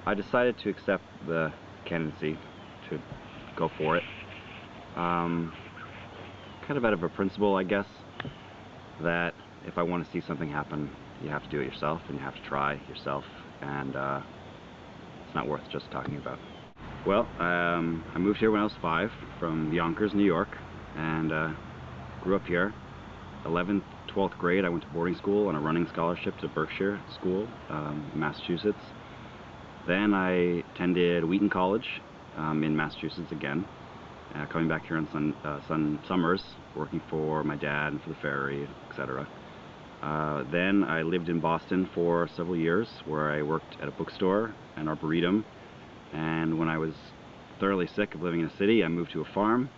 I decided to accept the candidacy, to go for it. Kind of out of a principle, I guess, that if I want to see something happen, you have to do it yourself, and you have to try yourself, and it's not worth just talking about. Well, I moved here when I was 5 from Yonkers, New York, and grew up here. 11th, 12th grade, I went to boarding school on a running scholarship to Berkshire School in Massachusetts. Then I attended Wheaton College in Massachusetts again, coming back here on summers, working for my dad and for the ferry, etc. Then I lived in Boston for several years, where I worked at a bookstore and arboretum. And when I was thoroughly sick of living in a city, I moved to a farm.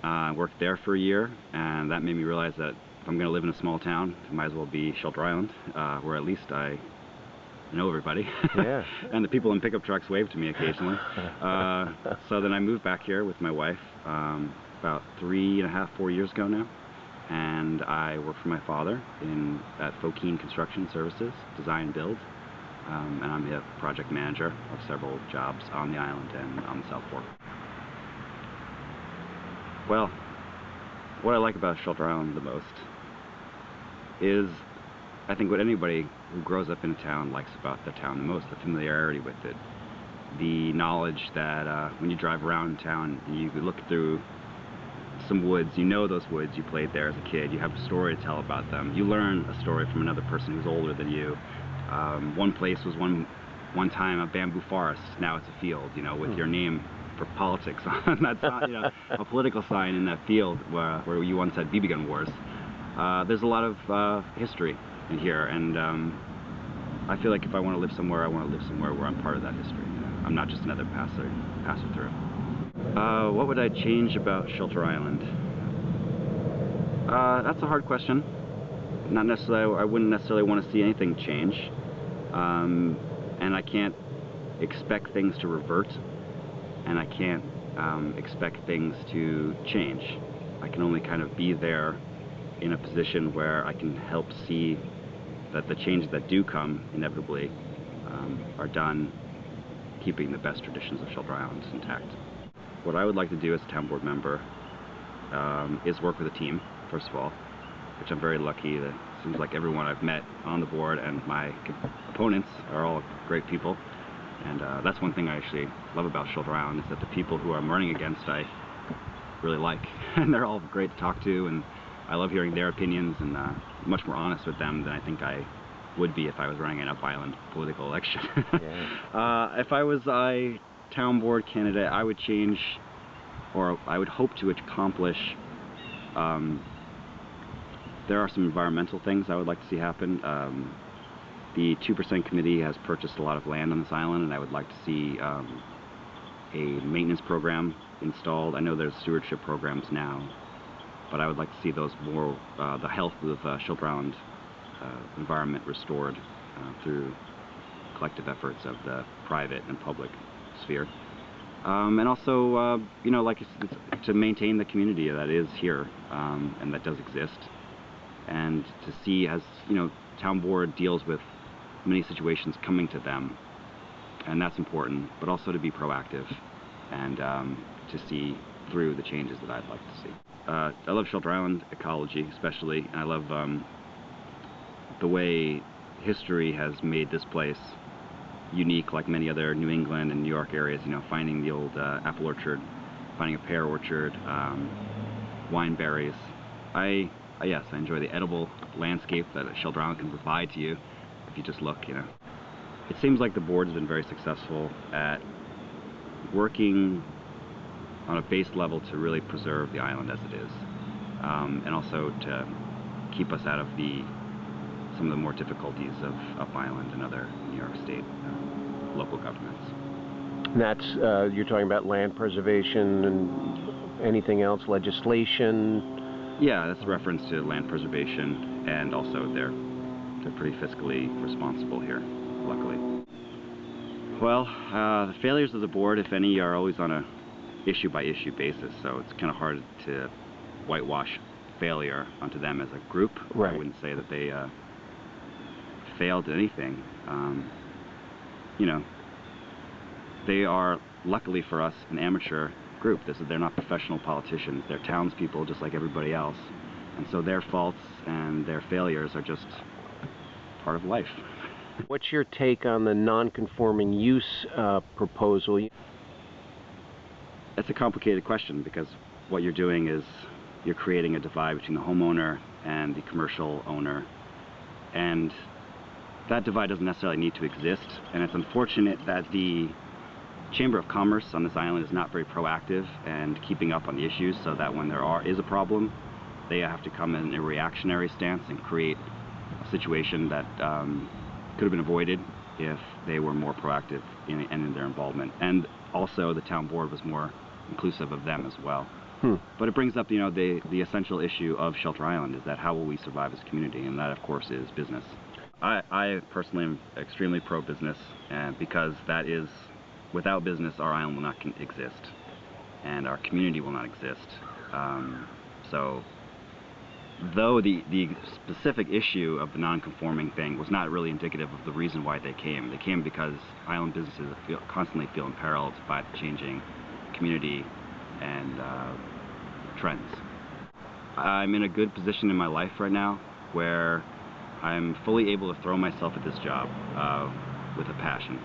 I worked there for a year, and that made me realize that if I'm going to live in a small town, it might as well be Shelter Island, where at least I know everybody. Yeah. And the people in pickup trucks wave to me occasionally. So then I moved back here with my wife about 3.5, 4 years ago now. And I work for my father at Fokine Construction Services, design and build. And I'm the project manager of several jobs on the island and on the South Fork. Well, what I like about Shelter Island the most is, I think, what anybody who grows up in a town likes about the town the most: the familiarity with it, the knowledge that when you drive around town and you look through some woods, you know those woods, you played there as a kid, you have a story to tell about them, you learn a story from another person who's older than you. One place was one time a bamboo forest, now it's a field, you know, with your name for politics on that sign, you know, a political sign in that field where you once had BB gun wars. There's a lot of history in here, and I feel like if I want to live somewhere, I want to live somewhere where I'm part of that history. You know? I'm not just another passer through. What would I change about Shelter Island? That's a hard question. Not necessarily. I wouldn't necessarily want to see anything change, and I can't expect things to revert, and I can't expect things to change. I can only kind of be there in a position where I can help see that the changes that do come inevitably are done keeping the best traditions of Shelter Island intact. What I would like to do as a town board member is work with a team, first of all, which I'm very lucky that it seems like everyone I've met on the board and my opponents are all great people. And that's one thing I actually love about Shelter Island, is that the people who I'm running against I really like. And they're all great to talk to, and I love hearing their opinions, and much more honest with them than I think I would be if I was running an up-island political election. Yeah. If I was a town board candidate, I would change, or I would hope to accomplish, there are some environmental things I would like to see happen. The 2% committee has purchased a lot of land on this island, and I would like to see a maintenance program installed. I know there's stewardship programs now, but I would like to see those more, the health of Shelter Island environment restored through collective efforts of the private and public sphere. And also, you know, like to maintain the community that is here and that does exist, and to see, as you know, town board deals with many situations coming to them, and that's important, but also to be proactive and to see through the changes that I'd like to see. I love Shelter Island ecology especially, and I love the way history has made this place unique, like many other New England and New York areas, you know, finding the old apple orchard, finding a pear orchard, wine berries. Yes, I enjoy the edible landscape that Shelter Island can provide to you if you just look, you know. It seems like the board has been very successful at working on a base level to really preserve the island as it is, and also to keep us out of some of the more difficulties of Up Island and other New York State local governments. And that's, you're talking about land preservation and anything else, legislation? Yeah, that's a reference to land preservation, and also they're pretty fiscally responsible here, luckily. Well, the failures of the board, if any, are always on a issue-by-issue basis, so it's kind of hard to whitewash failure onto them as a group. Right. I wouldn't say that they failed at anything. You know, they are, luckily for us, an amateur group. They're not professional politicians. They're townspeople just like everybody else. And so their faults and their failures are just part of life. What's your take on the non-conforming use proposal? It's a complicated question because what you're doing is you're creating a divide between the homeowner and the commercial owner. And that divide doesn't necessarily need to exist. And it's unfortunate that the Chamber of Commerce on this island is not very proactive and keeping up on the issues, so that when there is a problem, they have to come in a reactionary stance and create a situation that could have been avoided if they were more proactive in their involvement. And also the town board was more inclusive of them as well. But it brings up, the essential issue of Shelter Island, is that how will we survive as a community, and that of course is business. I personally am extremely pro-business, and because that is, without business our island will not exist, and our community will not exist. So though the specific issue of the non-conforming thing was not really indicative of the reason why they came because island businesses constantly feel imperiled by the changing community and trends. I'm in a good position in my life right now where I'm fully able to throw myself at this job with a passion.